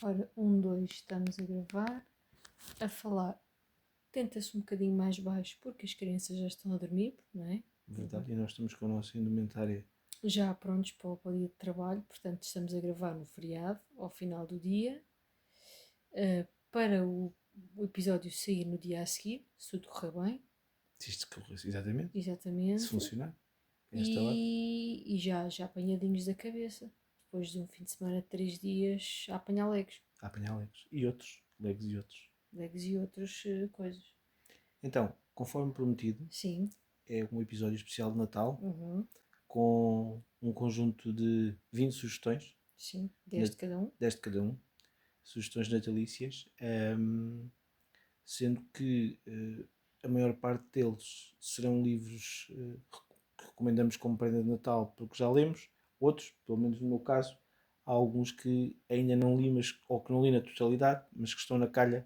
Ora, 1, 2, estamos a gravar, a falar. Tenta-se um bocadinho mais baixo porque as crianças já estão a dormir, não é? Verdade, e nós estamos com a nossa indumentária. Já prontos para o dia de trabalho, portanto estamos a gravar no feriado, ao final do dia, para o episódio sair no dia a seguir, se tudo correr bem. Se isto corresse, exatamente. Se Exatamente. funcionar, a esta hora. E já apanhadinhos da cabeça. Depois de um fim de semana de 3 dias, a apanhar legos. A apanhar legos. E outros. Legos e outros. Legos e outras coisas. Então, conforme prometido, Sim. é um episódio especial de Natal Uhum. com um conjunto de 20 sugestões. Sim, 10 de cada um. 10 de cada um. Sugestões natalícias. Sendo que a maior parte deles serão livros que recomendamos como prenda de Natal porque já lemos. Outros, pelo menos no meu caso, há alguns que ainda não li, ou que não li na totalidade, mas que estão na calha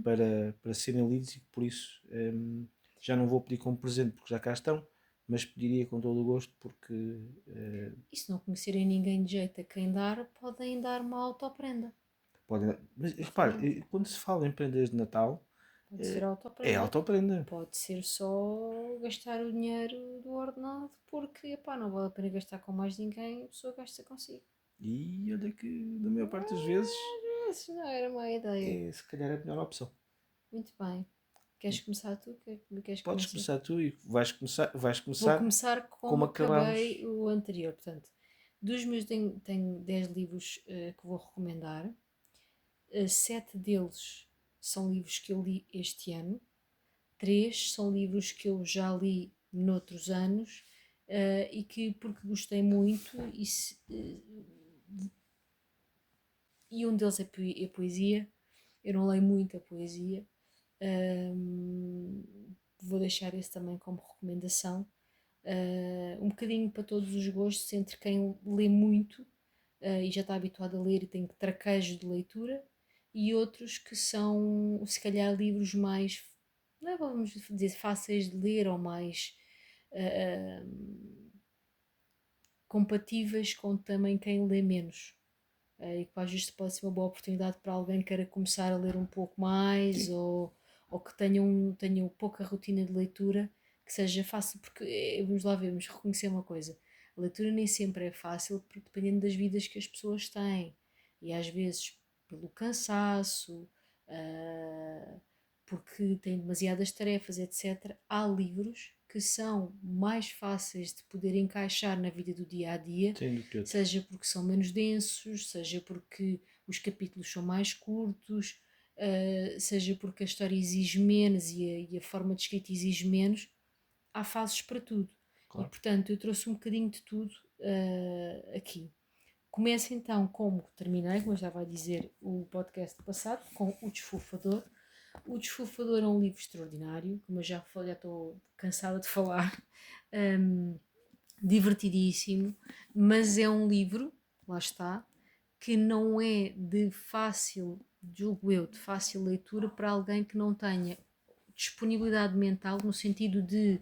para serem lidos e que por isso já não vou pedir como presente porque já cá estão, mas pediria com todo o gosto porque... E se não conhecerem ninguém de jeito a quem dar, podem dar uma autoprenda. podem... Mas repare, quando se fala em prendas de Natal, Pode ser é autoprenda. autoprenda. Pode ser só gastar o dinheiro do ordenado, porque epá, não vale a pena gastar com mais ninguém, a pessoa gasta consigo. E olha que, na maior parte das vezes, Isso não era má ideia. é se calhar a melhor opção. Muito bem. Queres começar tu? Queres Podes começar? começar tu e vais Vou começar começar como acabei o anterior. Portanto, dos meus tenho 10 livros que vou recomendar. 7 deles são livros que eu li este ano. 3 são livros que eu já li noutros anos e que porque gostei muito e um deles é poesia. Eu não leio muita poesia. Vou deixar esse também como recomendação. Um bocadinho para todos os gostos, entre quem lê muito e já está habituado a ler e tem traquejo de leitura, e outros que são, se calhar, livros mais, não é, vamos dizer, fáceis de ler ou mais compatíveis com também quem lê menos. E que às vezes pode ser uma boa oportunidade para alguém que queira começar a ler um pouco mais ou que tenha pouca rotina de leitura, que seja fácil, porque vamos lá ver, vamos reconhecer uma coisa, a leitura nem sempre é fácil, dependendo das vidas que as pessoas têm, e às vezes pelo cansaço, uh, porque têm demasiadas tarefas, etc. Há livros que são mais fáceis de poder encaixar na vida do dia a dia, seja porque são menos densos, seja porque os capítulos são mais curtos, seja porque a história exige menos e a forma de escrita exige menos. Há fases para tudo. Claro. E portanto eu trouxe um bocadinho de tudo aqui. Começo então, como terminei, como eu estava a dizer, o podcast passado, com O Desfufador. O Desfufador é um livro extraordinário, como eu já falei, já estou cansada de falar, divertidíssimo, mas é um livro, lá está, que não é de fácil, julgo eu, de fácil leitura para alguém que não tenha disponibilidade mental, no sentido de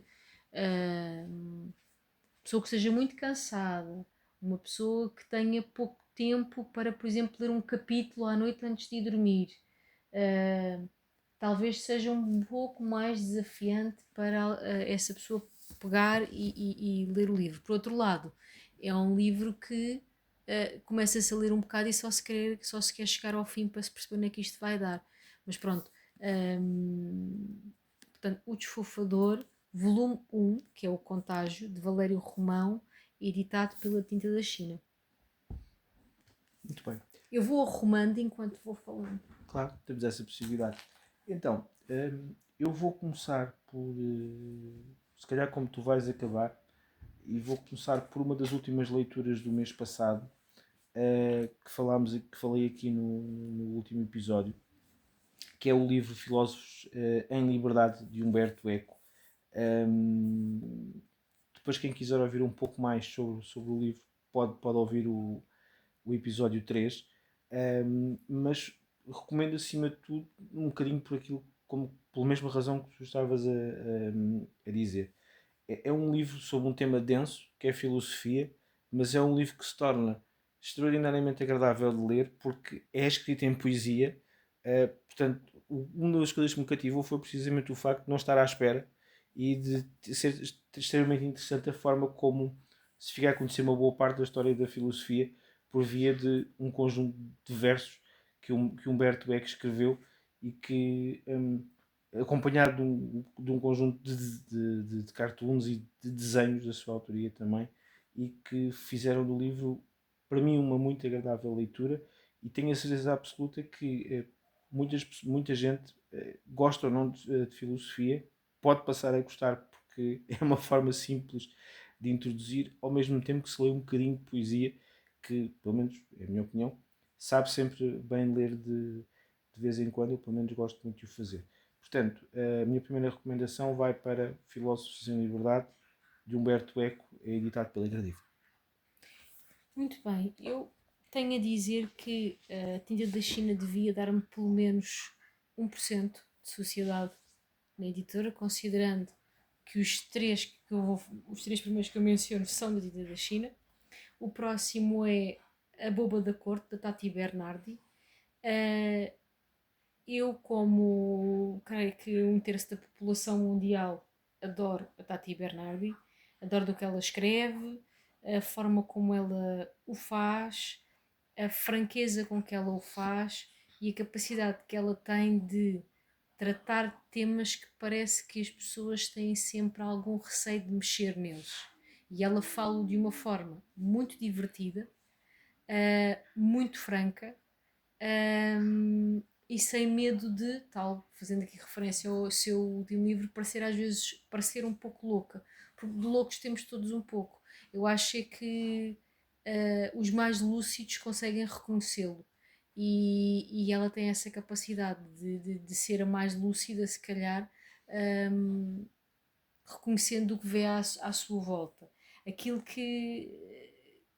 pessoa que seja muito cansada, uma pessoa que tenha pouco tempo para, por exemplo, ler um capítulo à noite antes de ir dormir. Talvez seja um pouco mais desafiante para essa pessoa pegar e ler o livro. Por outro lado, é um livro que começa-se a ler um bocado e só se quer chegar ao fim para se perceber onde é que isto vai dar. Mas pronto, portanto, O Desfofador, volume 1, que é o Contágio, de Valério Romão, editado pela Tinta da China. Muito bem. Eu vou arrumando enquanto vou falando. Claro, temos essa possibilidade. Então, eu vou começar por, se calhar como tu vais acabar, e vou começar por uma das últimas leituras do mês passado, que falei aqui no último episódio, que é o livro Filósofos em Liberdade, de Humberto Eco. Depois, quem quiser ouvir um pouco mais sobre o livro, pode ouvir o episódio 3. Mas recomendo, acima de tudo, um bocadinho por aquilo, pela mesma razão que tu estavas a dizer. É um livro sobre um tema denso, que é a filosofia, mas é um livro que se torna extraordinariamente agradável de ler porque é escrita em poesia. Portanto, uma das coisas que me cativou foi precisamente o facto de não estar à espera e de ser extremamente interessante a forma como se fica a conhecer uma boa parte da história da filosofia por via de um conjunto de versos que Humberto Eco escreveu e que, acompanhado de um conjunto de cartoons e de desenhos da sua autoria também, e que fizeram do livro, para mim, uma muito agradável leitura, e tenho a certeza absoluta que muita gente gosta ou não de filosofia, pode passar a gostar porque é uma forma simples de introduzir, ao mesmo tempo que se lê um bocadinho de poesia, que, pelo menos, é a minha opinião, sabe sempre bem ler de vez em quando, eu pelo menos gosto muito de o fazer. Portanto, a minha primeira recomendação vai para Filósofos em Liberdade, de Humberto Eco, é editado pela Gradiva. Muito bem, eu tenho a dizer que a Tinta da China devia dar-me pelo menos 1% de sociedade na editora, considerando que os três primeiros que eu menciono são da Tinta da China. O próximo é A Boba da Corte, da Tati Bernardi. Uh, eu, como creio que 1/3 da população mundial, adoro a Tati Bernardi, adoro do que ela escreve, a forma como ela o faz, a franqueza com que ela o faz e a capacidade que ela tem de tratar temas que parece que as pessoas têm sempre algum receio de mexer neles. E ela fala de uma forma muito divertida, muito franca, e sem medo de, tal, fazendo aqui referência ao seu último livro, parecer às vezes parecer um pouco louca, porque de loucos temos todos um pouco. Eu acho é que os mais lúcidos conseguem reconhecê-lo. E ela tem essa capacidade de ser a mais lúcida, se calhar, um, reconhecendo o que vê à sua volta. Aquilo que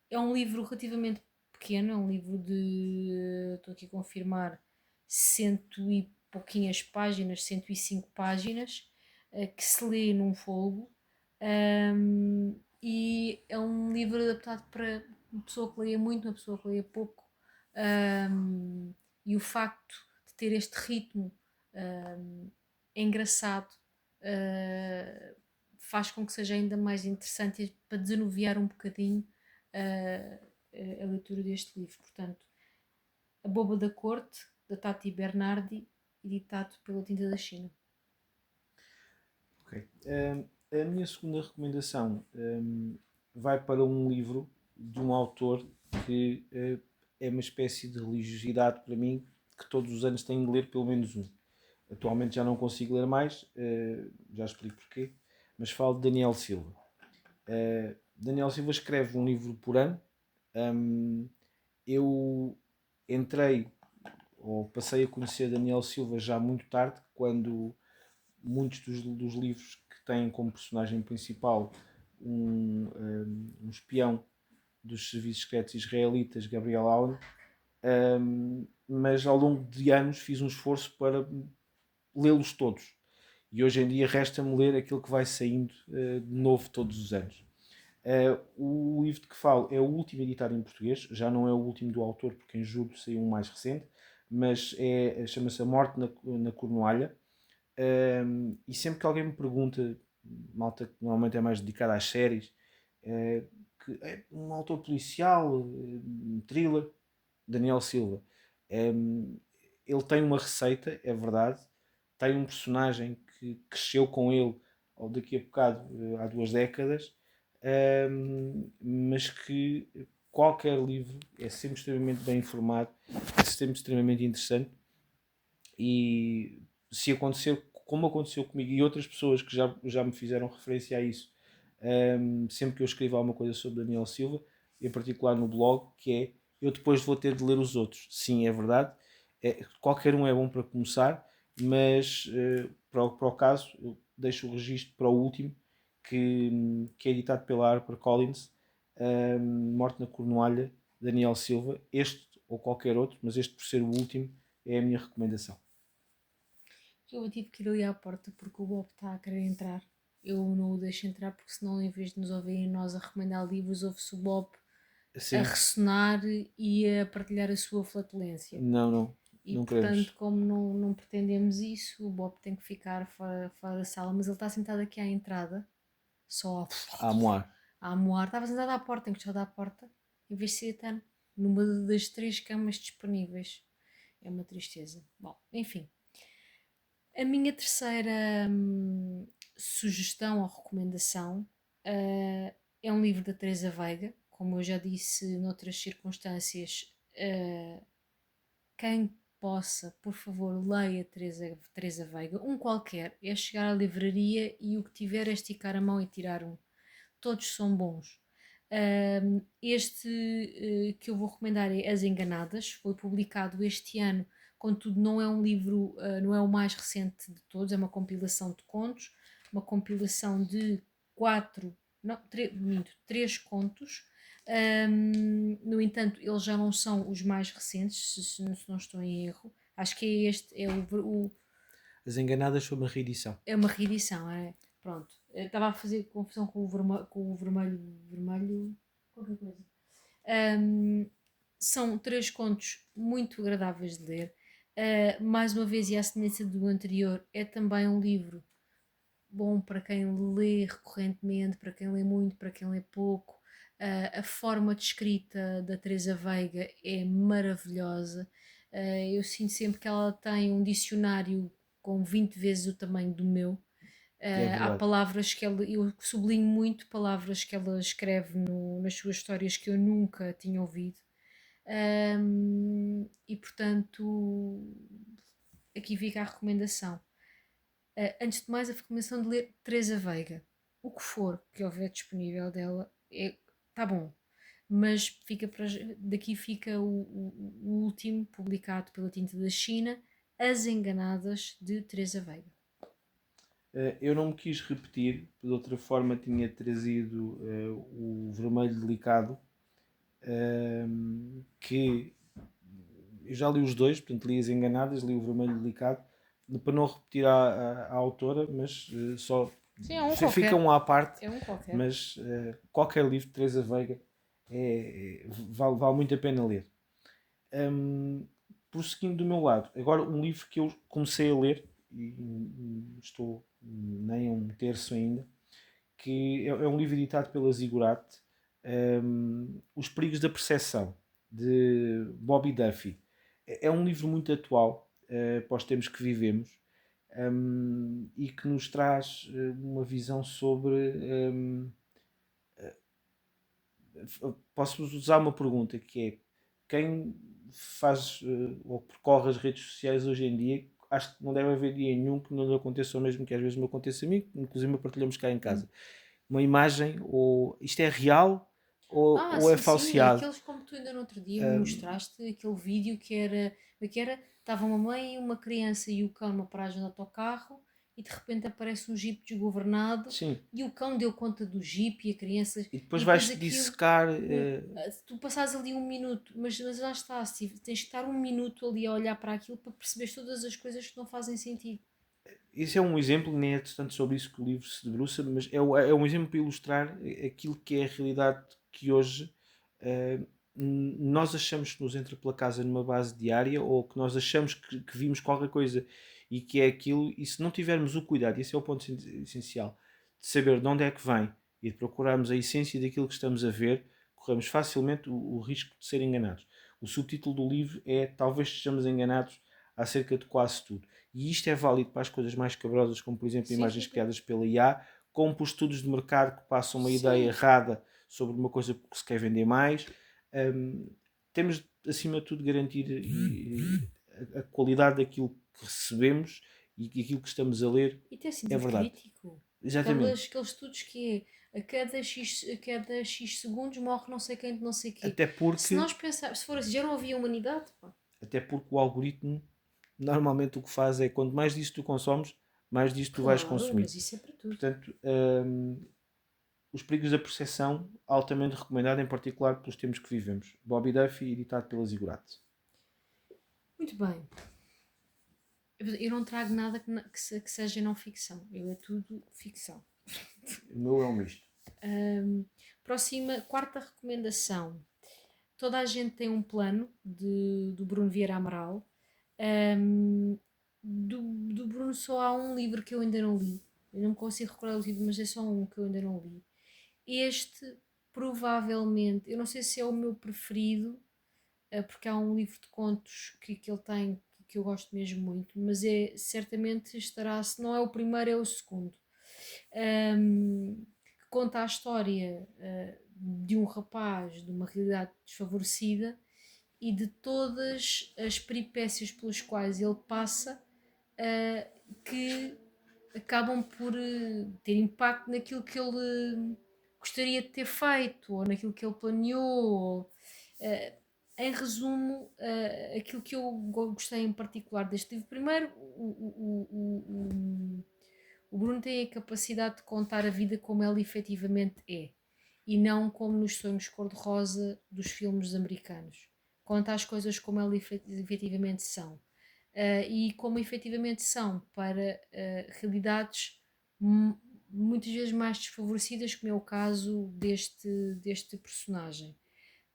é um livro relativamente pequeno, é um livro de, estou aqui a confirmar, cento e pouquinhas páginas, 105 páginas, que se lê num folgo, e é um livro adaptado para uma pessoa que leia muito, uma pessoa que leia pouco, e o facto de ter este ritmo é engraçado, faz com que seja ainda mais interessante para desanuviar um bocadinho a leitura deste livro. Portanto, A Boba da Corte, da Tati Bernardi, editado pela Tinta da China. Ok. A minha segunda recomendação vai para um livro de um autor que é uma espécie de religiosidade para mim, que todos os anos tenho de ler pelo menos um. Atualmente já não consigo ler mais, já explico porquê, mas falo de Daniel Silva. Daniel Silva escreve um livro por ano. Eu entrei, ou passei a conhecer Daniel Silva já muito tarde, quando muitos dos livros que têm como personagem principal um espião dos serviços secretos israelitas, Gabriel Allen, mas ao longo de anos fiz um esforço para lê-los todos. E hoje em dia resta-me ler aquilo que vai saindo de novo todos os anos. O livro de que falo é o último editado em português, já não é o último do autor, porque em julho saiu um mais recente, mas chama-se A Morte na Cornualha. E sempre que alguém me pergunta, malta que normalmente é mais dedicada às séries, que é um autor policial, thriller, Daniel Silva. Ele tem uma receita, é verdade, tem um personagem que cresceu com ele ou daqui a bocado, há 2 décadas, mas que qualquer livro é sempre extremamente bem informado, é sempre extremamente interessante, e se acontecer como aconteceu comigo e outras pessoas que já me fizeram referência a isso, sempre que eu escrevo alguma coisa sobre Daniel Silva, em particular no blog, que é eu depois vou ter de ler os outros. Sim, é verdade, qualquer um é bom para começar, mas para o caso eu deixo o registro para o último, que é editado pela HarperCollins, Morte na Cornualha, Daniel Silva. Este ou qualquer outro, mas este por ser o último é a minha recomendação. Eu tive que ir ali à porta porque o Bob está a querer entrar. Eu não o deixo entrar porque senão, em vez de nos ouvirem nós a recomendar livros, ouve-se o Bob a Sim. ressonar e a partilhar a sua flatulência. Não, E não portanto, queremos. como não pretendemos isso, o Bob tem que ficar fora da sala, mas ele está sentado aqui à entrada, só A moar. a moar. Estava sentado à porta, encostado à porta, em vez de ser até numa das 3 camas disponíveis. É uma tristeza. Bom, enfim. A minha terceira sugestão ou recomendação é um livro da Teresa Veiga. Como eu já disse noutras circunstâncias, quem possa, por favor, leia Teresa Veiga. Um qualquer. É chegar à livraria e o que tiver é esticar a mão e tirar um. Todos são bons. Este que eu vou recomendar é As Enganadas, foi publicado este ano, contudo não é um livro, não é o mais recente de todos, é uma compilação de contos, uma compilação de quatro, não, três contos. No entanto, eles já não são os mais recentes, se não estou em erro. Acho que é este, As Enganadas foi uma reedição. é uma reedição, é? Pronto. Eu estava a fazer confusão com o vermelho, vermelho, qualquer coisa. São 3 contos muito agradáveis de ler. Mais uma vez, e à semelhança do anterior, é também um livro bom para quem lê recorrentemente, para quem lê muito, para quem lê pouco. A forma de escrita da Teresa Veiga é maravilhosa. Eu sinto sempre que ela tem um dicionário com 20 vezes o tamanho do meu. É Há verdade. palavras que ela, eu sublinho muito palavras que ela escreve nas suas histórias que eu nunca tinha ouvido. E portanto, aqui fica a recomendação. Antes de mais, a recomendação de ler Teresa Veiga. O que for que houver disponível dela, tá bom. Mas daqui fica o último, publicado pela Tinta da China, As Enganadas, de Teresa Veiga. Eu não me quis repetir, de outra forma tinha trazido o Vermelho Delicado, que eu já li os dois, portanto li As Enganadas, li o Vermelho Delicado, para não repetir a autora, mas só Sim, é um fica qualquer. um à parte, É um qualquer. mas qualquer livro de Teresa Veiga vale muito a pena ler. Prosseguindo do meu lado, agora um livro que eu comecei a ler e estou nem a um terço ainda, que é um livro editado pela Ziggurat, Os Perigos da Percepção, de Bobby Duffy. É um livro muito atual para os tempos que vivemos, e que nos traz uma visão sobre. Posso usar uma pergunta que é: quem faz ou percorre as redes sociais hoje em dia, acho que não deve haver dia nenhum que não lhe aconteça o mesmo que às vezes me acontece a mim, inclusive partilhamos cá em casa. Uma imagem, ou isto é real ou é Sim, sim, é falseado. aqueles como tu ainda no outro dia me mostraste, aquele vídeo que era, estava uma mãe, uma criança e o cão numa paragem de autocarro e de repente aparece um jipe desgovernado Sim, e o cão deu conta do jipe e a criança e depois e depois vais aquilo, dissecar. tu passares ali um minuto, mas lá está, Steve, tens que estar um minuto ali a olhar para aquilo para perceber todas as coisas que não fazem sentido. Isso é um exemplo, nem é tanto sobre isso que o livro se debruça, mas é um exemplo para ilustrar aquilo que é a realidade que hoje uh, nós achamos que nos entra pela casa numa base diária, ou que nós achamos que vimos qualquer coisa e que é aquilo, e se não tivermos o cuidado, e esse é o ponto essencial, de saber de onde é que vem e de procurarmos a essência daquilo que estamos a ver, corremos facilmente o risco de ser enganados. O subtítulo do livro é Talvez estejamos enganados acerca de quase tudo. E isto é válido para as coisas mais cabrosas, como por exemplo Sim, sim, imagens sim. criadas pela IA, como para os estudos de mercado que passam uma ideia Sim. errada sobre uma coisa que se quer vender mais. Temos, acima de tudo, garantir a qualidade daquilo que recebemos e aquilo que estamos a ler E ter é sentido verdade. crítico. Exatamente. Aqueles estudos que é a cada X segundos morre não sei quem de não sei quê. Até Se porque, nós pensarmos, se for assim, já não havia humanidade, pá. até porque o algoritmo normalmente o que faz é quanto mais disso tu consomes, mais disso tu vais Claro, consumir. mas isso é para tudo. Portanto, Os Perigos da Percepção, altamente recomendado, em particular pelos tempos que vivemos. Bobby Duffy, editado pela Ziggurat. Muito bem. Eu não trago nada que seja não ficção. Eu é tudo ficção. O meu é um misto. Próxima, quarta recomendação. Toda a gente tem um plano do Bruno Vieira Amaral. Ahm, do Bruno só há um livro que eu ainda não li. Eu não consigo recordar o título, mas é só um que eu ainda não li. Este, provavelmente, eu não sei se é o meu preferido, porque há um livro de contos que ele tem que eu gosto mesmo muito, mas certamente estará, se não é o primeiro, é o segundo. Que conta a história de um rapaz de uma realidade desfavorecida e de todas as peripécias pelas quais ele passa, que acabam por ter impacto naquilo que ele gostaria de ter feito, ou naquilo que ele planeou. Em resumo, aquilo que eu gostei em particular deste livro, primeiro, o Bruno tem a capacidade de contar a vida como ela efetivamente é, e não como nos sonhos cor-de-rosa dos filmes americanos. Conta as coisas como elas efetivamente são. E como efetivamente são para realidades muitas vezes mais desfavorecidas, como é o caso deste personagem.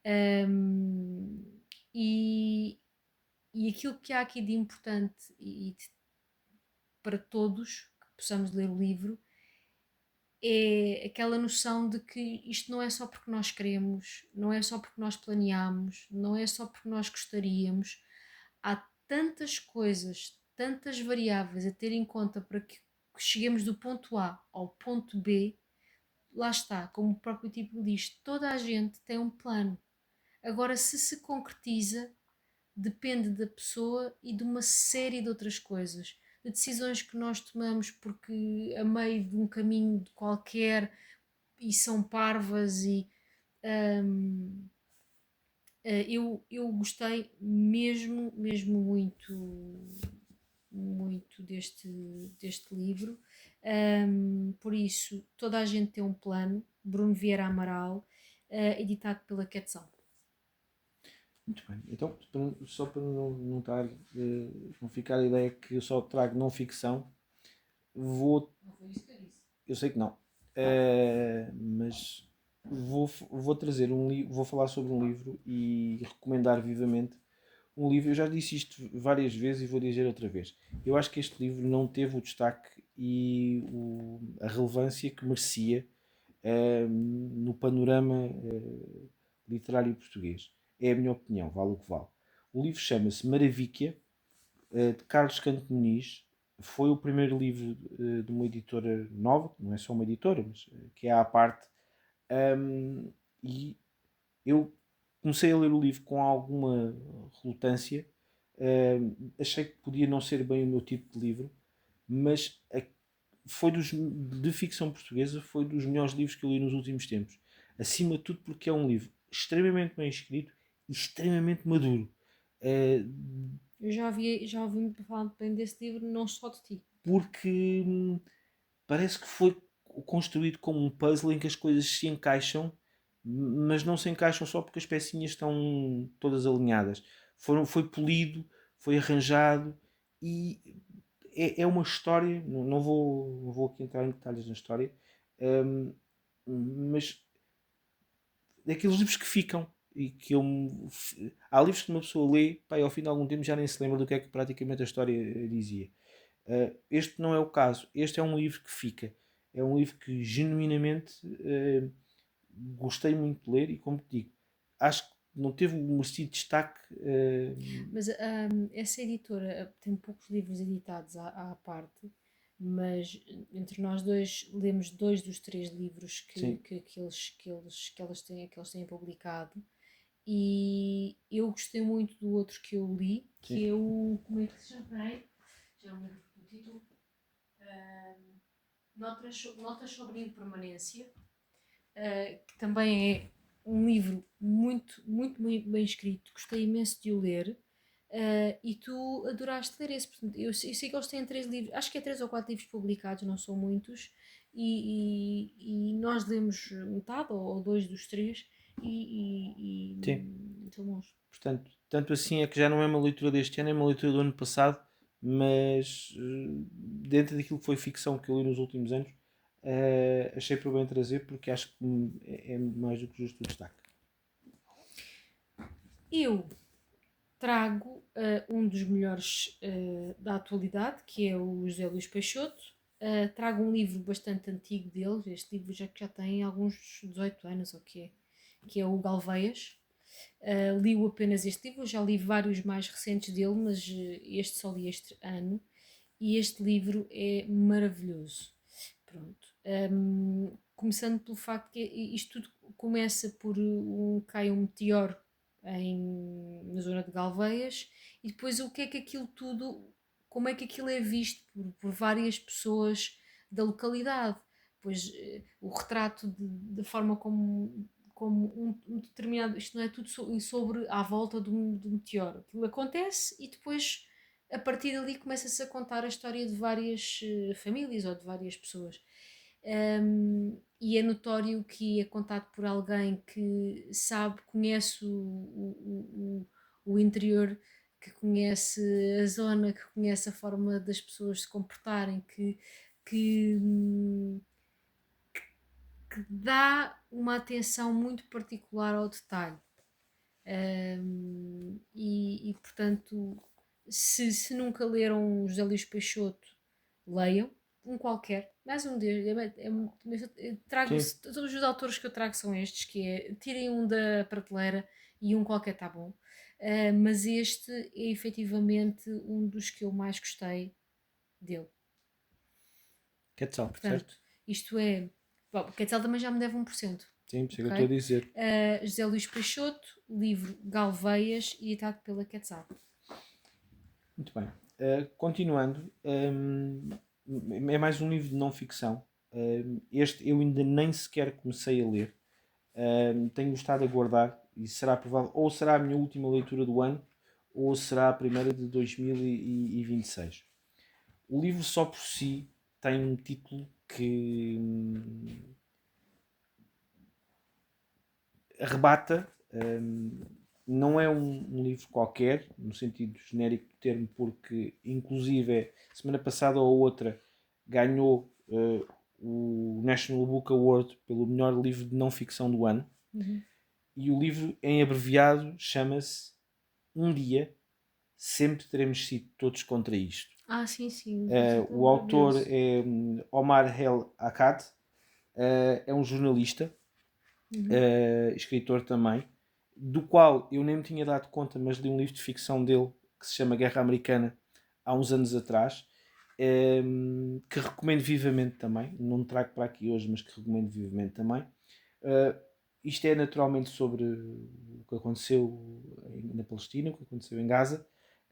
Um, e, e aquilo que há aqui de importante para todos que possamos ler o livro é aquela noção de que isto não é só porque nós queremos, não é só porque nós planeamos, não é só porque nós gostaríamos. Há tantas coisas, tantas variáveis a ter em conta para que cheguemos do ponto A ao ponto B. Lá está, como o próprio título diz, toda a gente tem um plano. Agora, se concretiza, depende da pessoa e de uma série de outras coisas, de decisões que nós tomamos porque a meio de um caminho qualquer e são parvas hum, eu gostei mesmo muito deste livro. Por isso, toda a gente tem um plano. Bruno Vieira Amaral, editado pela Quetzal. Muito bem. Então, só para não, estar, não ficar a ideia que eu só trago não ficção, vou. Não foi isso que eu disse. Eu sei que não. Mas vou trazer um livro, vou falar sobre um livro e recomendar vivamente um livro. Eu já disse isto várias vezes e vou dizer outra vez. Eu acho que este livro não teve o destaque e a relevância que merecia no panorama literário português. É a minha opinião, vale o que vale. O livro chama-se Maravíquia, de Carlos Canto Muniz. Foi o primeiro livro de uma editora nova, não é só uma editora, mas que é à parte. E eu comecei a ler o livro com alguma relutância. Achei que podia não ser bem o meu tipo de livro, mas foi de ficção portuguesa, foi dos melhores livros que eu li nos últimos tempos. Acima de tudo porque é um livro extremamente bem escrito e extremamente maduro. Eu já ouvi muito falar bem desse livro, não só de ti. Porque parece que foi construído como um puzzle em que as coisas se encaixam, mas não se encaixam só porque as pecinhas estão todas alinhadas. Foi polido, foi arranjado e é uma história. Não vou aqui entrar em detalhes na história, hum, mas daqueles livros que ficam e que há livros que uma pessoa lê, pá, e ao fim de algum tempo já nem se lembra do que é que praticamente a história dizia. Este não é o caso. Este é um livro que fica. É um livro que genuinamente gostei muito de ler e, como te digo, acho que não teve o merecido destaque. Mas essa editora tem poucos livros editados à parte, mas entre nós dois lemos dois dos três livros Sim, que eles têm publicado. E eu gostei muito do outro que eu li, sim. que é o. Como é que se chama? Peraí, já não lembro do título. Notas sobre Impermanência, que também é um livro muito bem escrito. Gostei imenso de o ler. E tu adoraste ler esse. Portanto, eu sei que eles têm três livros, acho que é três ou quatro livros publicados, não são muitos, e nós lemos metade ou dois dos três, Sim. são bons. Portanto, tanto assim é que já não é uma leitura deste ano, é uma leitura do ano passado, mas dentro daquilo que foi ficção que eu li nos últimos anos, achei por bem trazer porque acho que é mais do que justo o destaque. Eu trago um dos melhores da atualidade, que é o José Luís Peixoto. Trago um livro bastante antigo dele, este livro já tem alguns 18 anos, ou que é o Galveias. Li apenas este livro, já li vários mais recentes dele, mas este só li este ano, e este livro é maravilhoso. Pronto. Começando pelo facto que isto tudo começa por cai um meteoro na zona de Galveias, e depois o que é que aquilo tudo, como é que aquilo é visto por várias pessoas da localidade. Pois o retrato da forma como um determinado, isto não é tudo sobre à volta do meteoro. Aquilo acontece e depois a partir dali começa-se a contar a história de várias famílias ou de várias pessoas. E é notório que é contado por alguém que sabe, conhece o interior, que conhece a zona, que conhece a forma das pessoas se comportarem, que, que dá uma atenção muito particular ao detalhe. Portanto, se nunca leram José Luís Peixoto, leiam um qualquer, mais um deles. Trago Sim. todos os autores que eu trago são estes, que é tirem um da prateleira e um qualquer está bom. Mas este é efetivamente um dos que eu mais gostei dele. Quetzal, certo? Portanto, isto é. Bom, Quetzal também já me deve 1%. Sim, por isso é que eu estou a Ok? dizer. José Luís Peixoto, livro Galveias, editado pela Quetzal. Muito bem. Continuando, é mais um livro de não-ficção. Este eu ainda nem sequer comecei a ler. Tenho estado a guardar e será provável, ou será a minha última leitura do ano, ou será a primeira de 2026. O livro só por si tem um título que arrebata. Não é um livro qualquer, no sentido genérico do termo, porque inclusive semana passada ou outra ganhou o National Book Award pelo melhor livro de não ficção do ano. E o livro em abreviado chama-se Um Dia Sempre Teremos Sido Todos Contra Isto. Sim, sim. O autor é Omar El Akkad, é um jornalista, escritor também, do qual eu nem me tinha dado conta, mas li um livro de ficção dele que se chama Guerra Americana há uns anos atrás, que recomendo vivamente também. Não trago para aqui hoje, mas que recomendo vivamente também. Isto é naturalmente sobre o que aconteceu na Palestina, o que aconteceu em Gaza,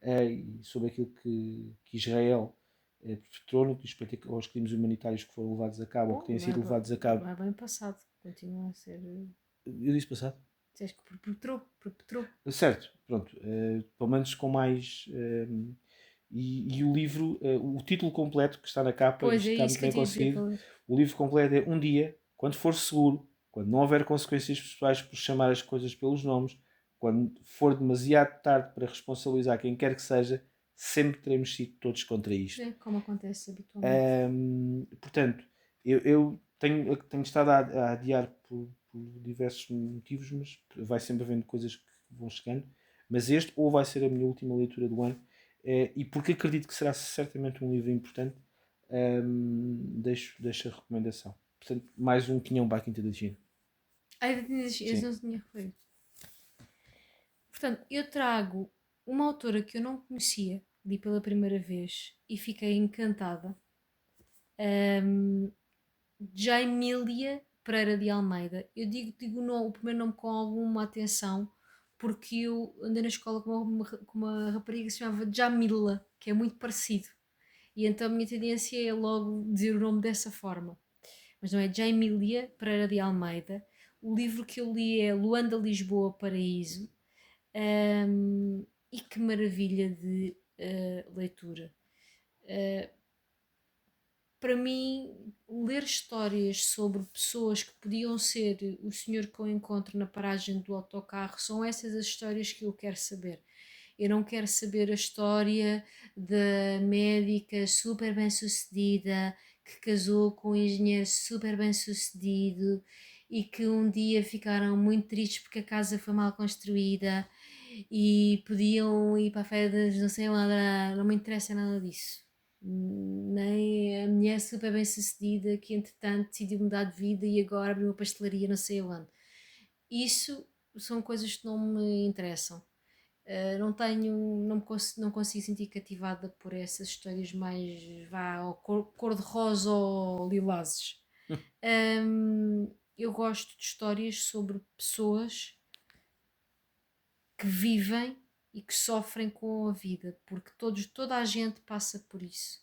e sobre aquilo que Israel perpetrou no que diz respeito aos crimes humanitários que foram levados a cabo ou que têm sido levados a cabo. Não é bem passado, continua a ser. Eu disse passado? Dizes que perpetrou. Certo, pronto. Pelo menos com mais. E o livro, o título completo que está na capa, Pois isto é está isso muito que eu bem tinha a dizer. conseguido. O livro completo é Um Dia, quando for seguro, quando não houver consequências pessoais por chamar as coisas pelos nomes, quando for demasiado tarde para responsabilizar quem quer que seja, sempre teremos sido todos contra isto. É como acontece habitualmente. Portanto, eu tenho estado a adiar por diversos motivos, mas vai sempre havendo coisas que vão chegando. Mas este ou vai ser a minha última leitura do ano, e porque acredito que será certamente um livro importante, deixo a recomendação. Portanto, mais um quinhão para a Quinta da China. Eu não tinha referido. Portanto, eu trago uma autora que eu não conhecia, li pela primeira vez e fiquei encantada. Jaimília Pereira de Almeida. Eu digo o primeiro nome com alguma atenção, porque eu andei na escola com uma rapariga que se chamava Jamila, que é muito parecido. E então a minha tendência é logo dizer o nome dessa forma. Mas não é Jaimília Pereira de Almeida. O livro que eu li é Luanda, Lisboa, Paraíso. E que maravilha de leitura. Para mim, ler histórias sobre pessoas que podiam ser o senhor que eu encontro na paragem do autocarro são essas as histórias que eu quero saber. Eu não quero saber a história da médica super bem sucedida que casou com um engenheiro super bem sucedido e que um dia ficaram muito tristes porque a casa foi mal construída e podiam ir para a férias, não sei onde, não me interessa nada disso. Nem a mulher super bem sucedida que entretanto decidiu mudar de vida e agora abriu uma pastelaria não sei onde. Isso são coisas que não me interessam. Não tenho, não consigo sentir cativada por essas histórias mais vá, ao cor-de-rosa ou lilazes. Eu gosto de histórias sobre pessoas que vivem e que sofrem com a vida, porque toda a gente passa por isso.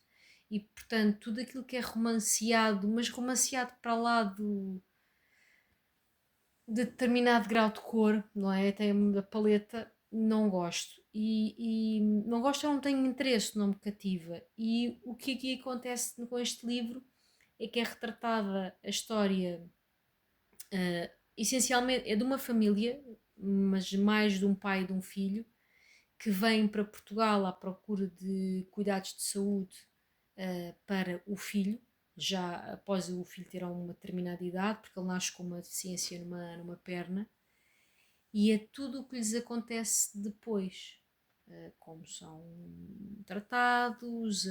E portanto, tudo aquilo que é romanceado, mas romanceado para lá de determinado grau de cor, não é? Tem a paleta, não gosto. E não gosto, eu não tenho interesse, não me cativa. E o que aqui acontece com este livro é que é retratada a história, essencialmente é de uma família, mas mais de um pai e de um filho, que vêm para Portugal à procura de cuidados de saúde para o filho, já após o filho ter uma determinada idade, porque ele nasce com uma deficiência numa perna, e é tudo o que lhes acontece depois. Como são tratados,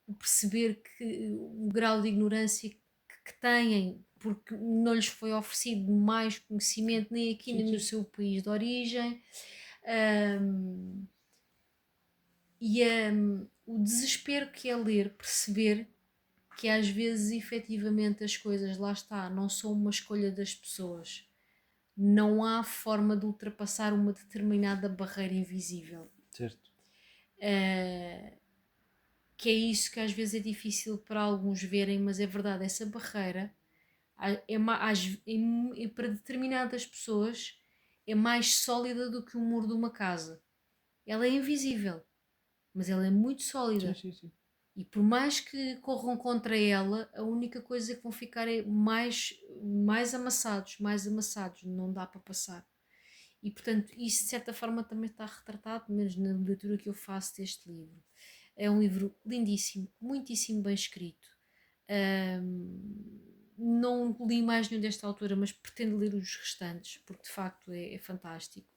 o perceber que o grau de ignorância que têm, porque não lhes foi oferecido mais conhecimento nem aqui Sim, nem no sim. seu país de origem. Um, e o desespero que é ler, perceber que às vezes efetivamente as coisas, lá está, não são uma escolha das pessoas, não há forma de ultrapassar uma determinada barreira invisível. Certo. Que é isso que às vezes é difícil para alguns verem, mas é verdade, essa barreira para determinadas pessoas é mais sólida do que o muro de uma casa. Ela é invisível, mas ela é muito Sim, sólida. sim, sim. E por mais que corram contra ela, a única coisa que vão ficar é mais amassados, não dá para passar. E portanto, isso de certa forma também está retratado, menos na leitura que eu faço deste livro. É um livro lindíssimo, muitíssimo bem escrito. Não li mais nenhum desta autora, mas pretendo ler os restantes, porque de facto é fantástico.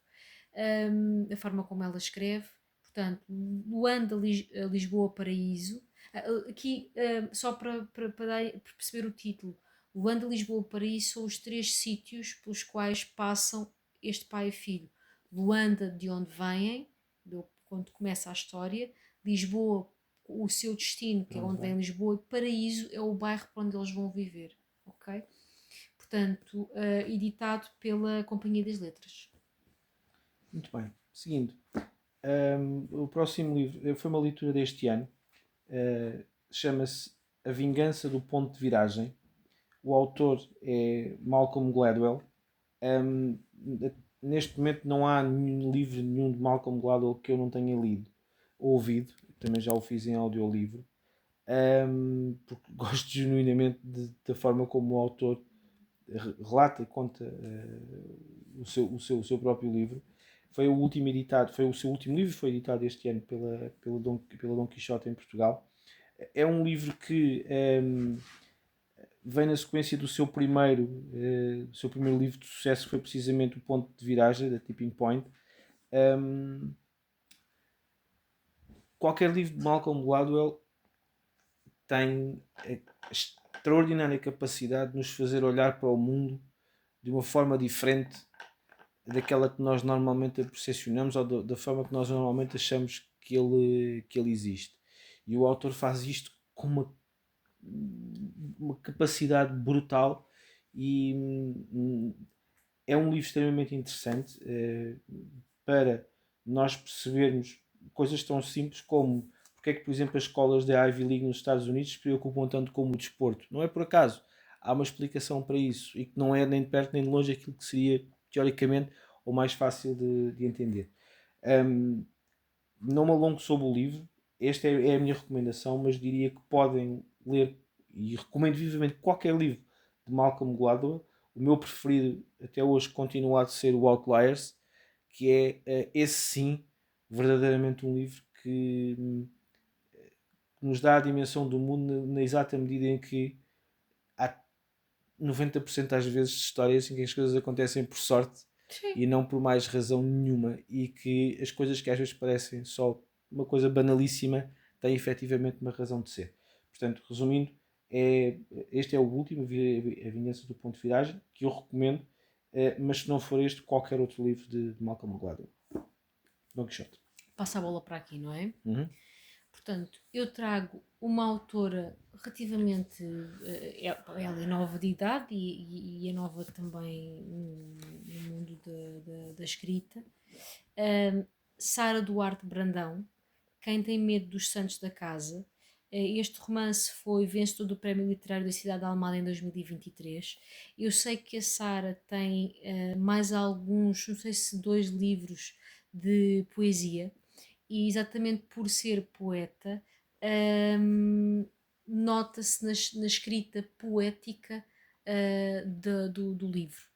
A forma como ela escreve, portanto, Luanda, Lisboa, Paraíso. Aqui, só para perceber o título, Luanda, Lisboa, Paraíso são os três sítios pelos quais passam este pai e filho. Luanda, de onde vêm, quando começa a história, Lisboa, o seu destino, que é Pronto, onde vem vai. Lisboa, e Paraíso é o bairro para onde eles vão viver. Ok? Portanto, editado pela Companhia das Letras. Muito bem. Seguindo. O próximo livro foi uma leitura deste ano. Chama-se A Vingança do Ponto de Viragem. O autor é Malcolm Gladwell. Um, Neste momento não há nenhum livro nenhum de Malcolm Gladwell que eu não tenha lido ou ouvido. Também já o fiz em audiolivro. Porque gosto genuinamente da forma como o autor relata e conta o seu próprio livro. Foi o último editado, foi o seu último livro, foi editado este ano pela Dom Quixote em Portugal. É um livro que vem na sequência do seu primeiro livro de sucesso, que foi precisamente o Ponto de Viragem, da Tipping Point. Qualquer livro de Malcolm Gladwell tem a extraordinária capacidade de nos fazer olhar para o mundo de uma forma diferente daquela que nós normalmente a percepcionamos ou da forma que nós normalmente achamos que ele existe. E o autor faz isto com uma capacidade brutal e é um livro extremamente interessante para nós percebermos coisas tão simples como porque é que, por exemplo, as escolas da Ivy League nos Estados Unidos se preocupam tanto com o desporto. Não é por acaso. Há uma explicação para isso e que não é nem de perto nem de longe aquilo que seria, teoricamente, o mais fácil de entender. Não me alongo sobre o livro. Esta é a minha recomendação, mas diria que podem ler e recomendo vivamente qualquer livro de Malcolm Gladwell. O meu preferido até hoje continua a ser o Outliers, que é esse sim verdadeiramente um livro que nos dá a dimensão do mundo na exata medida em que há 90% das vezes de histórias em que as coisas acontecem por sorte Sim. e não por mais razão nenhuma, e que as coisas que às vezes parecem só uma coisa banalíssima têm efetivamente uma razão de ser. Portanto, resumindo, este é o último, A Vingança do Ponto de Viragem, que eu recomendo, mas se não for este, qualquer outro livro de Malcolm Gladwell. Don Quixote. Passa a bola para aqui, não é? Uhum. Portanto, eu trago uma autora relativamente. Ela é nova de idade e é nova também no mundo da escrita. Sara Duarte Brandão, Quem Tem Medo dos Santos da Casa. Este romance foi vencedor do Prémio Literário da Cidade de Almada em 2023. Eu sei que a Sara tem mais alguns, não sei se 2 livros de poesia, e exatamente por ser poeta, hum, nota-se na escrita poética do livro.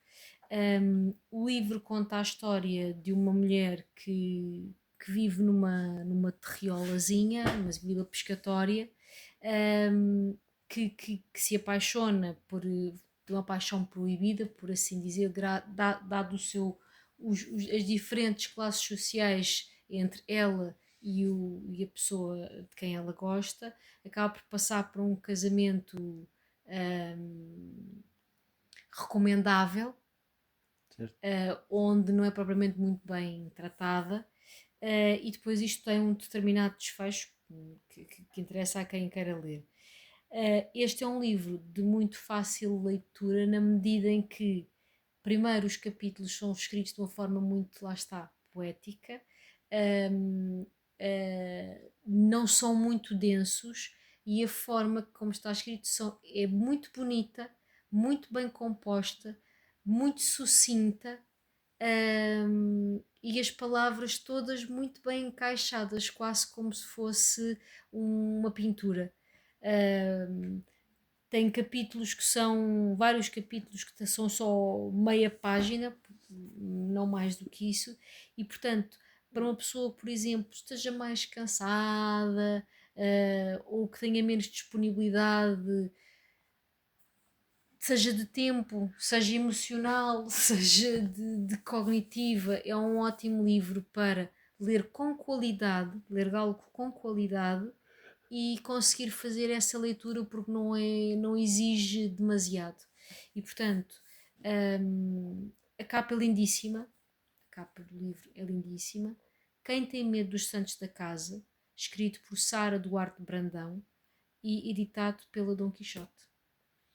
O livro conta a história de uma mulher que vive numa terriolazinha, numa vila pescatória, hum, que se apaixona por uma paixão proibida, por assim dizer, dado as diferentes classes sociais entre ela e a pessoa de quem ela gosta, acaba por passar por um casamento recomendável, Certo. onde não é propriamente muito bem tratada, e depois isto tem um determinado desfecho que interessa a quem queira ler. Este é um livro de muito fácil leitura, na medida em que, primeiro, os capítulos são escritos de uma forma muito, lá está, poética, um, não são muito densos, e a forma como está escrito é muito bonita, muito bem composta, muito sucinta, e as palavras todas muito bem encaixadas, quase como se fosse uma pintura. Um, Tem capítulos que são vários capítulos que são só meia página, não mais do que isso, e portanto, para uma pessoa, por exemplo, esteja mais cansada, ou que tenha menos disponibilidade, seja de tempo, seja emocional, seja de cognitiva, é um ótimo livro para ler com qualidade, ler algo com qualidade e conseguir fazer essa leitura, porque não exige demasiado. E portanto, a capa é lindíssima, a capa do livro é lindíssima. Quem Tem Medo dos Santos da Casa, escrito por Sara Duarte Brandão e editado pela Dom Quixote.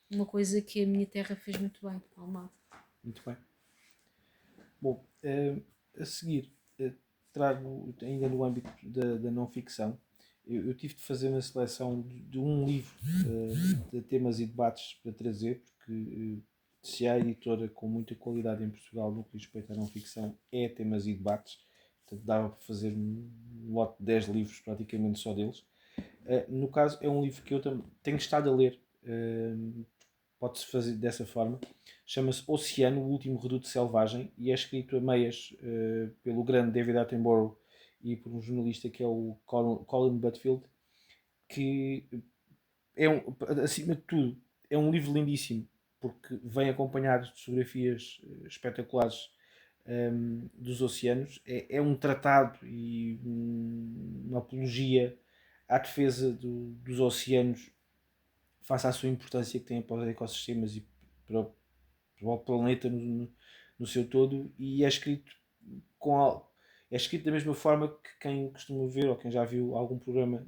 Uma coisa que a minha terra fez muito bem, Almada. Muito bem. Bom, a seguir, trago ainda no âmbito da não ficção. Eu tive de fazer uma seleção de um livro de temas e debates para trazer, porque se há editora com muita qualidade em Portugal no que diz respeito à não ficção, é temas e debates. Portanto, dava para fazer um lote de 10 livros, praticamente só deles. No caso, é um livro que eu tenho estado a ler, pode-se fazer dessa forma. Chama-se Oceano, o Último Reduto Selvagem, e é escrito a meias pelo grande David Attenborough e por um jornalista que é o Colin Butfield, que acima de tudo, é um livro lindíssimo, porque vem acompanhado de fotografias espetaculares dos oceanos. É um tratado e uma apologia à defesa dos oceanos face à sua importância que têm para os ecossistemas e para o planeta no seu todo, e é escrito é escrito da mesma forma que quem costuma ver ou quem já viu algum programa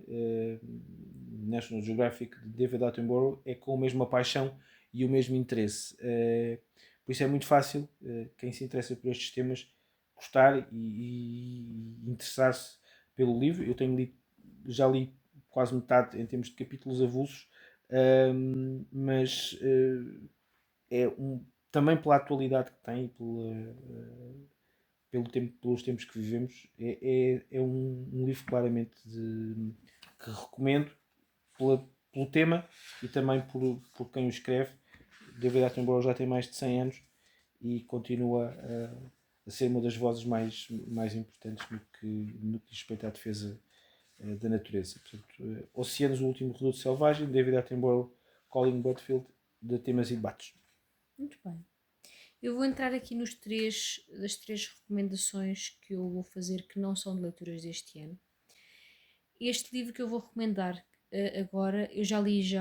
National Geographic de David Attenborough, é com a mesma paixão e o mesmo interesse. Por isso é muito fácil quem se interessa por estes temas gostar e interessar-se pelo livro. Eu já li quase metade em termos de capítulos avulsos, mas também pela atualidade que tem, pelos tempos que vivemos, é um livro claramente que recomendo pelo tema e também por quem o escreve. David Attenborough já tem mais de 100 anos e continua a ser uma das vozes mais importantes no que diz respeito à defesa da natureza. Portanto, Oceanos, o Último Reduto Selvagem, David Attenborough, Colin Butfield, de Temas e Debates. Muito bem. Eu vou entrar aqui das três recomendações que eu vou fazer que não são de leituras deste ano. Este livro que eu vou recomendar agora, eu já li se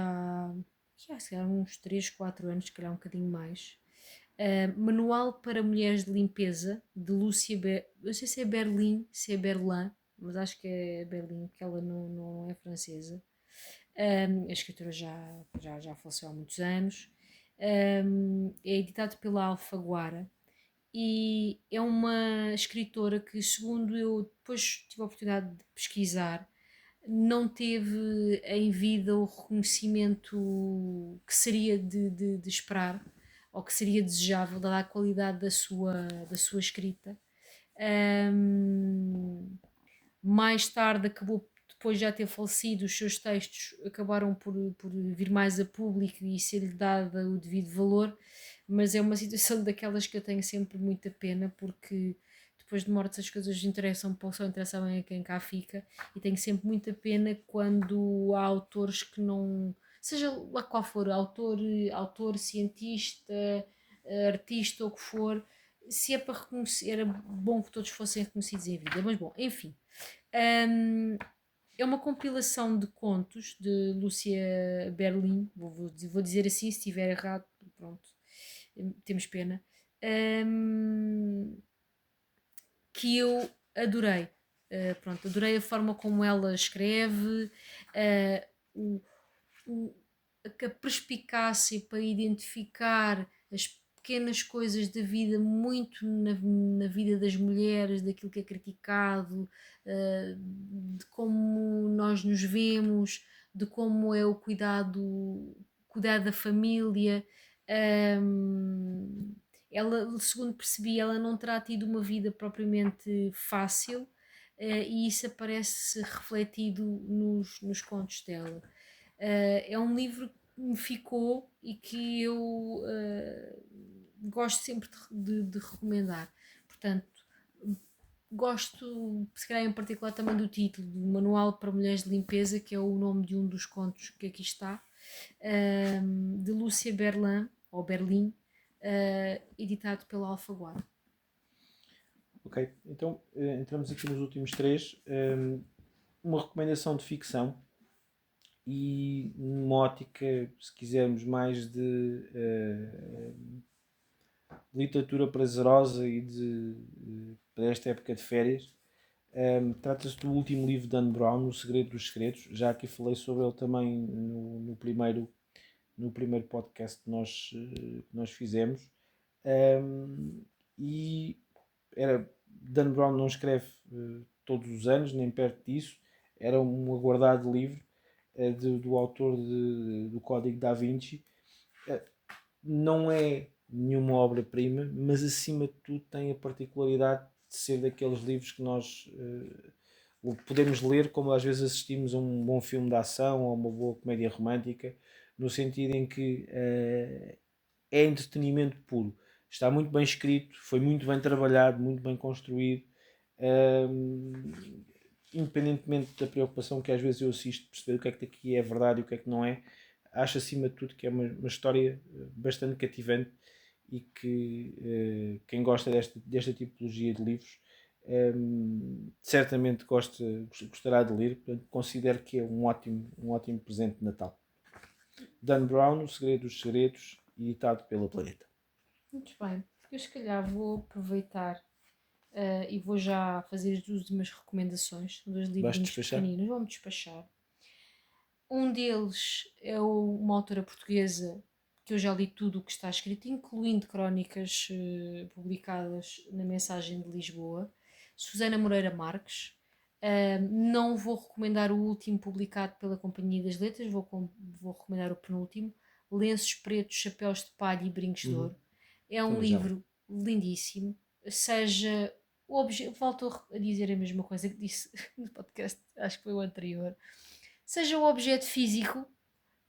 calhar uns 3 4 anos, se calhar um bocadinho mais. Manual para Mulheres de Limpeza, de não sei se é Berlim, se é Berlin, mas acho que é Berlim, que ela não é francesa. A escritora já faleceu há muitos anos. É editado pela Alfaguara e é uma escritora que, segundo eu depois tive a oportunidade de pesquisar, não teve em vida o reconhecimento que seria de esperar ou que seria desejável, dada a qualidade da sua escrita. Um, Mais tarde acabou, depois de já ter falecido, os seus textos acabaram por vir mais a público e ser-lhe dado o devido valor, mas é uma situação daquelas que eu tenho sempre muita pena, porque depois de mortes as coisas interessam pouco, só interessam a quem cá fica, e tenho sempre muita pena quando há autores que não, seja lá qual for, autor, cientista, artista ou o que for, se é para reconhecer, era bom que todos fossem reconhecidos em vida, mas bom, enfim. Um, É uma compilação de contos de Lúcia Berlim, vou dizer assim, se estiver errado, pronto, temos pena, um, que eu adorei. Pronto, adorei a forma como ela escreve, o, o, a perspicácia para identificar as pequenas coisas da vida, muito na vida das mulheres, daquilo que é criticado, de como nós nos vemos, de como é o cuidar da família. Um, Ela, segundo percebi, ela não terá tido uma vida propriamente fácil, e isso aparece refletido nos contos dela. É um livro que me ficou e que eu gosto sempre de recomendar. Portanto, gosto, se calhar em particular, também do título, do Manual para Mulheres de Limpeza, que é o nome de um dos contos que aqui está, de Lúcia Berlin, ou Berlim, editado pela Alfaguara. Ok, então entramos aqui nos últimos três. Uma recomendação de ficção e uma ótica, se quisermos, mais de literatura prazerosa e para esta época de férias. Trata-se do último livro de Dan Brown, O Segredo dos Segredos. Já aqui falei sobre ele também no primeiro podcast que nós fizemos. E Dan Brown não escreve todos os anos, nem perto disso. Era um aguardado livro do autor do Código da Vinci. Não é nenhuma obra-prima, mas acima de tudo tem a particularidade de ser daqueles livros que nós podemos ler como às vezes assistimos a um bom filme de ação ou uma boa comédia romântica, no sentido em que é entretenimento puro. Está muito bem escrito, foi muito bem trabalhado, muito bem construído. Independentemente da preocupação que às vezes eu assisto perceber o que é que daqui é verdade e o que é que não é, acho acima de tudo que é uma história bastante cativante e que quem gosta desta tipologia de livros certamente gostará de ler. Portanto, considero que é um ótimo presente de Natal. Dan Brown, O Segredo dos Segredos, editado pela Planeta. Muito bem, eu se calhar vou aproveitar e vou já fazer as últimas recomendações, dois Vais livrinhos despachar? pequeninos, vou-me despachar. Um deles é uma autora portuguesa que eu já li tudo o que está escrito, incluindo crónicas publicadas na Mensagem de Lisboa, Susana Moreira Marques. Não vou recomendar o último publicado pela Companhia das Letras, vou recomendar o penúltimo, Lenços Pretos, Chapéus de Palha e Brincos de Ouro. É um Também já li. livro lindíssimo, seja volto a dizer a mesma coisa que disse no podcast, acho que foi o anterior, seja o objeto físico,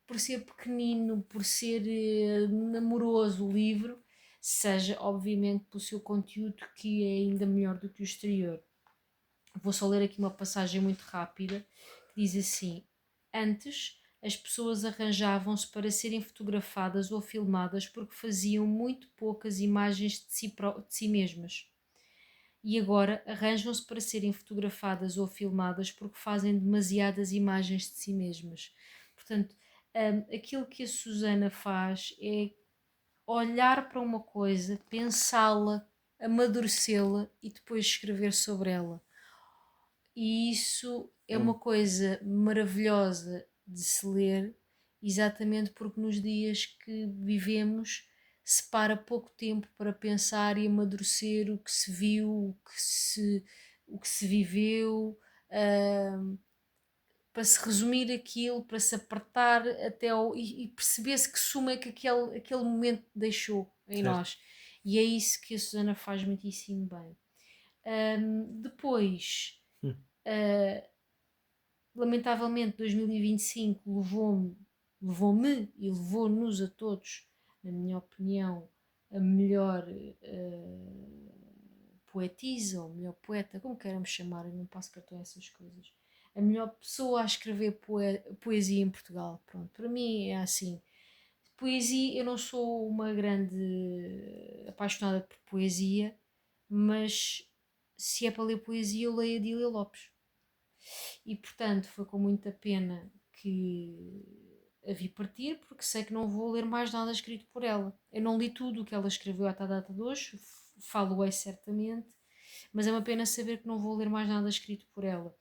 por ser pequenino, por ser namoroso o livro, seja obviamente pelo seu conteúdo, que é ainda melhor do que o exterior. Vou só ler aqui uma passagem muito rápida que diz assim: antes as pessoas arranjavam-se para serem fotografadas ou filmadas porque faziam muito poucas imagens de si mesmas. E agora arranjam-se para serem fotografadas ou filmadas porque fazem demasiadas imagens de si mesmas. Portanto, aquilo que a Susana faz é olhar para uma coisa, pensá-la, amadurecê-la e depois escrever sobre ela. E isso é uma coisa maravilhosa de se ler, exatamente porque nos dias que vivemos se para pouco tempo para pensar e amadurecer o que se viu, o que se viveu, ah, para se resumir aquilo, para se apertar e perceber-se que suma é que aquele momento deixou em Certo. nós. E é isso que a Susana faz muitíssimo bem. Depois, Hum. lamentavelmente, 2025 levou-me e levou-nos a todos, na minha opinião, a melhor poetisa ou melhor poeta, como queiramos chamar, eu não passo cartão a essas coisas. A melhor pessoa a escrever poesia em Portugal. Pronto, para mim é assim. Poesia, eu não sou uma grande apaixonada por poesia, mas se é para ler poesia, eu leio a Dília Lopes. E portanto foi com muita pena que a vi partir, porque sei que não vou ler mais nada escrito por ela. Eu não li tudo o que ela escreveu até a data de hoje, falo-ei certamente, mas é uma pena saber que não vou ler mais nada escrito por ela.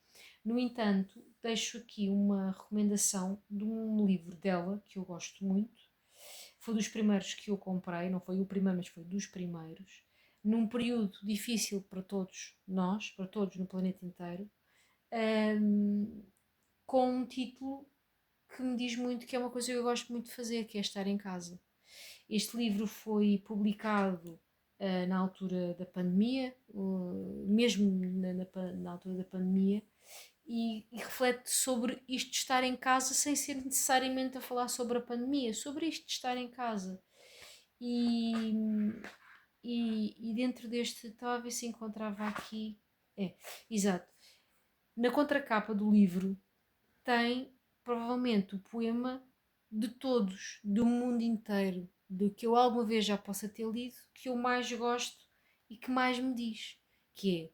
No entanto, deixo aqui uma recomendação de um livro dela que eu gosto muito. Foi dos primeiros que eu comprei, não foi o primeiro, mas foi dos primeiros. Num período difícil para todos nós, para todos no planeta inteiro, um, com um título que me diz muito, que é uma coisa que eu gosto muito de fazer, que é estar em casa. Este livro foi publicado na altura da pandemia, mesmo na altura da pandemia, e reflete sobre isto de estar em casa sem ser necessariamente a falar sobre a pandemia, sobre isto de estar em casa. E, e dentro deste, estava a ver se encontrava aqui. É, exato. Na contracapa do livro tem provavelmente o poema de todos, do mundo inteiro, do que eu alguma vez já possa ter lido, que eu mais gosto e que mais me diz, que é: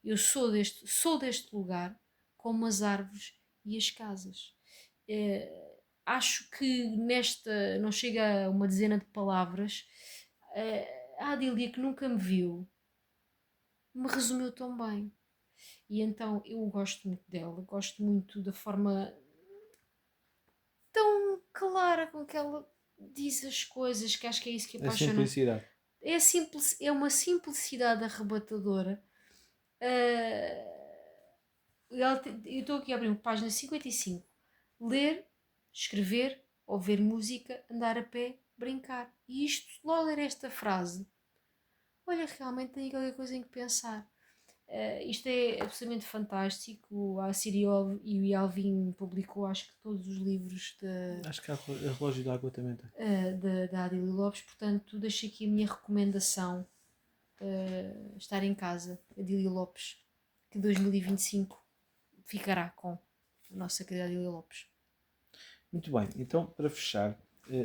eu sou deste lugar, como as árvores e as casas. Acho que nesta, não chega a uma dezena de palavras, a Adília, que nunca me viu, me resumiu tão bem. E então eu gosto muito dela, gosto muito da forma tão clara com que ela diz as coisas, que acho que é isso que A apaixona. simplicidade. É uma simplicidade arrebatadora. Eu estou aqui a abrir uma página 55. Ler, escrever, ouvir música, andar a pé, brincar. E isto, logo ler esta frase, olha, realmente tenho qualquer coisa em que pensar. Isto é absolutamente fantástico. A Siriol e o Yalvin publicou, acho que todos os livros Acho que a relógio d'água também tem. da Adília Lopes, portanto, deixo aqui a minha recomendação: estar em casa, Adília Lopes, que 2025 ficará com a nossa querida Adília Lopes. Muito bem, então para fechar,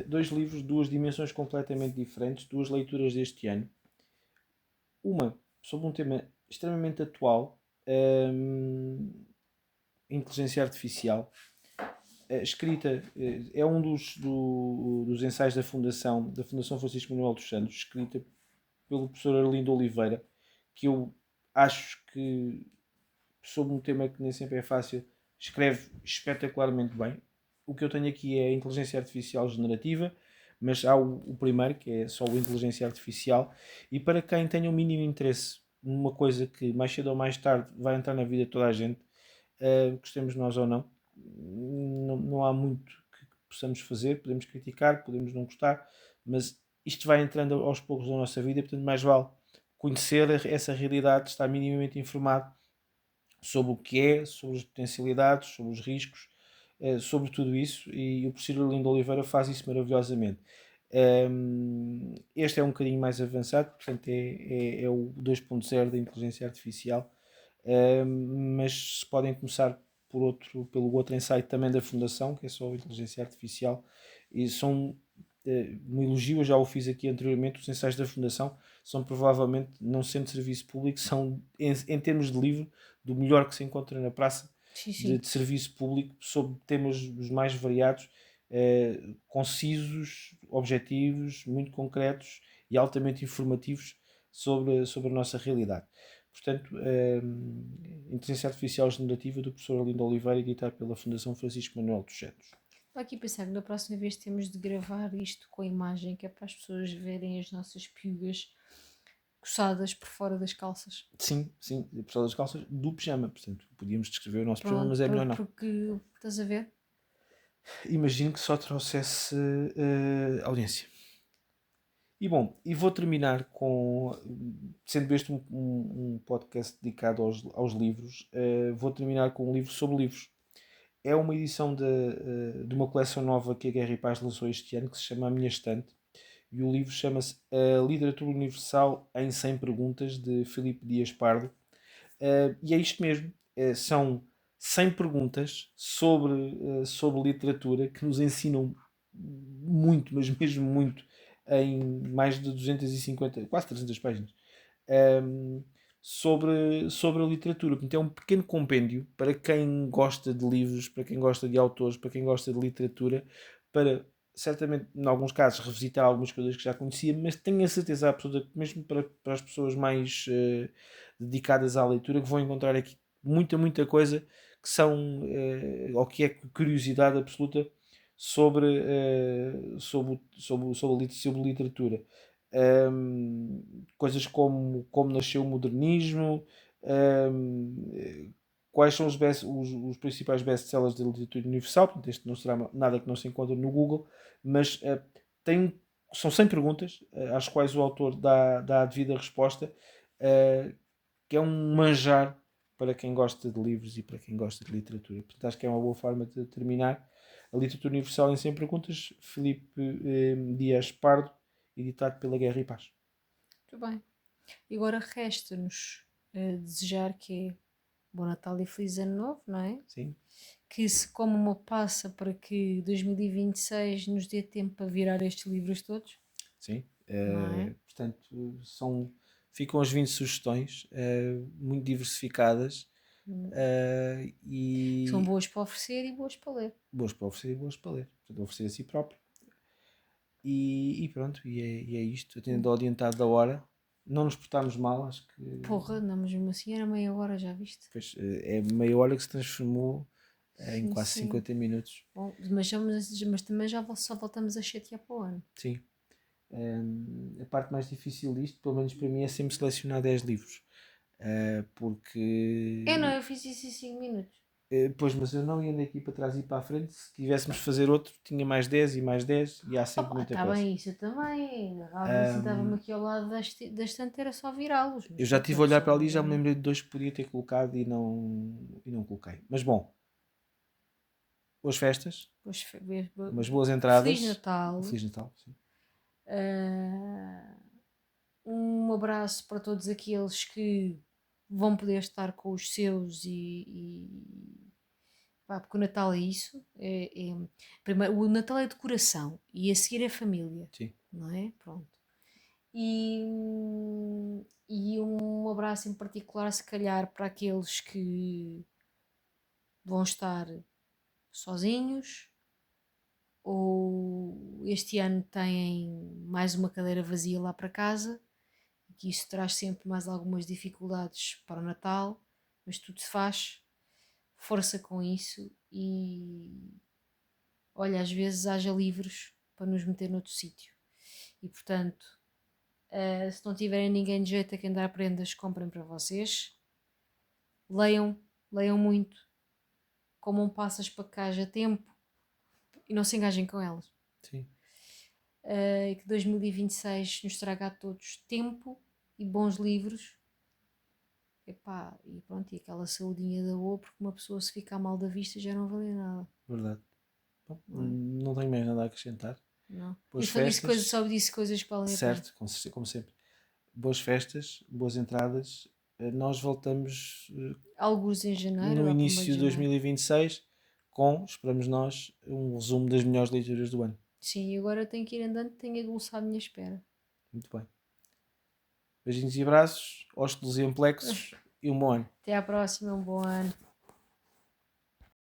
dois livros, duas dimensões completamente diferentes, duas leituras deste ano. Uma sobre um tema extremamente atual, inteligência artificial, escrita, é um dos ensaios da Fundação Francisco Manuel dos Santos, escrita pelo professor Arlindo Oliveira, que eu acho que, sobre um tema que nem sempre é fácil, escreve espetacularmente bem. O que eu tenho aqui é a inteligência artificial generativa, mas há o primeiro, que é só o inteligência artificial, e para quem tenha o mínimo interesse numa coisa que mais cedo ou mais tarde vai entrar na vida de toda a gente, gostemos nós ou não, não há muito que possamos fazer, podemos criticar, podemos não gostar, mas isto vai entrando aos poucos na nossa vida, e portanto mais vale conhecer essa realidade, estar minimamente informado sobre o que é, sobre as potencialidades, sobre os riscos, sobre tudo isso, e o professor Arlindo Oliveira faz isso maravilhosamente. Este é um bocadinho mais avançado, portanto é o 2.0 da inteligência artificial, mas podem começar pelo outro ensaio também da Fundação, que é sobre inteligência artificial, e são um elogio, eu já o fiz aqui anteriormente, os ensaios da Fundação são provavelmente, não sendo de serviço público, são em termos de livro, do melhor que se encontra na praça Sim. de serviço público, sobre temas os mais variados, concisos, objetivos, muito concretos e altamente informativos sobre a nossa realidade. Portanto, Inteligência Artificial Generativa do professor Arlindo Oliveira, editado pela Fundação Francisco Manuel dos Santos. Estou aqui a pensar que da próxima vez temos de gravar isto com a imagem, que é para as pessoas verem as nossas piugas coçadas por fora das calças. Sim, por causa das calças do pijama. Portanto, podíamos descrever o nosso pijama, Pronto, mas é melhor não. porque, estás a ver? Imagino que só trouxesse audiência. E bom, e vou terminar com, sendo este um podcast dedicado aos livros, vou terminar com um livro sobre livros. É uma edição de uma coleção nova que a Guerra e Paz lançou este ano, que se chama A Minha Estante, e o livro chama-se A Literatura Universal em 100 Perguntas, de Filipe Dias Pardo. E é isto mesmo, são 100 perguntas sobre literatura que nos ensinam muito, mas mesmo muito, em mais de 250, quase 300 páginas, sobre a literatura. Portanto, é um pequeno compêndio para quem gosta de livros, para quem gosta de autores, para quem gosta de literatura, para, certamente, em alguns casos, revisitar algumas coisas que já conhecia, mas tenho a certeza absoluta que mesmo para as pessoas mais dedicadas à leitura, que vão encontrar aqui muita coisa que são, ou que é curiosidade absoluta sobre literatura. Coisas como nasceu o modernismo, quais são os principais best-sellers da literatura universal. Portanto, este não será nada que não se encontre no Google, mas são 100 perguntas às quais o autor dá a devida resposta, que é um manjar para quem gosta de livros e para quem gosta de literatura. Portanto, acho que é uma boa forma de terminar. A Literatura Universal em 100 Perguntas, Filipe Dias Pardo, editado pela Guerra e Paz. Muito bem. E agora resta-nos desejar que é Bom Natal e Feliz Ano Novo, não é? Sim. Que se como uma passa para que 2026 nos dê tempo para virar estes livros todos. Sim. Não é? Portanto, ficam as 20 sugestões, muito diversificadas. São E boas para oferecer e boas para ler. boas para oferecer e boas para ler. Portanto, oferecer a si próprio. E pronto, é isto. Tendo adiantado da hora, não nos portámos mal, acho que. Porra, não, mas mesmo assim era meia hora, já viste? Pois, é meia hora que se transformou em Sim, quase sim. 50 minutos. Bom, mas também já só voltamos a chatear para o ano. Sim. A parte mais difícil disto, pelo menos para mim, é sempre selecionar 10 livros. Porque. Eu fiz isso em 5 minutos. Pois, mas eu não ia daqui para trás e para a frente. Se tivéssemos de fazer outro, tinha mais 10 e mais 10 e há sempre muita Está coisa. bem, isso eu também. Agarrava-me, sentava-me aqui ao lado da estante, era só virá-los. Eu já estive a olhar para ali e já me lembrei de dois que podia ter colocado e não coloquei. Mas bom, boas festas, umas boas entradas. Feliz Natal. Feliz Natal, sim. Um abraço para todos aqueles que vão poder estar com os seus pá, porque o Natal é isso. Primeiro, o Natal é decoração e a seguir é família. Sim. Não é? Pronto. E um abraço em particular, se calhar, para aqueles que vão estar sozinhos ou este ano têm mais uma cadeira vazia lá para casa, e que isso traz sempre mais algumas dificuldades para o Natal, mas tudo se faz, força com isso e olha, às vezes haja livros para nos meter noutro sítio. E portanto, se não tiverem ninguém de jeito a quem dar prendas, comprem para vocês. Leiam muito, comam passas para que haja tempo e não se engajem com elas. Sim. E que 2026 nos traga a todos tempo e bons livros. Epá, e pronto, e aquela saudinha da boa, porque uma pessoa se ficar mal da vista já não vale nada. Verdade. Bom, não tenho mais nada a acrescentar. Não. Boas Só disse coisas que valem certo, como sempre. Boas festas, boas entradas nós voltamos Alguns em janeiro, no lá para o meio início de janeiro. 2026 com, esperamos nós, um resumo das melhores leituras do ano. Sim, e agora tenho que ir andando, tenho a Dulce à minha espera. Muito bem. Beijinhos e abraços, ósculos e amplexos e um bom ano. Até à próxima, um bom ano.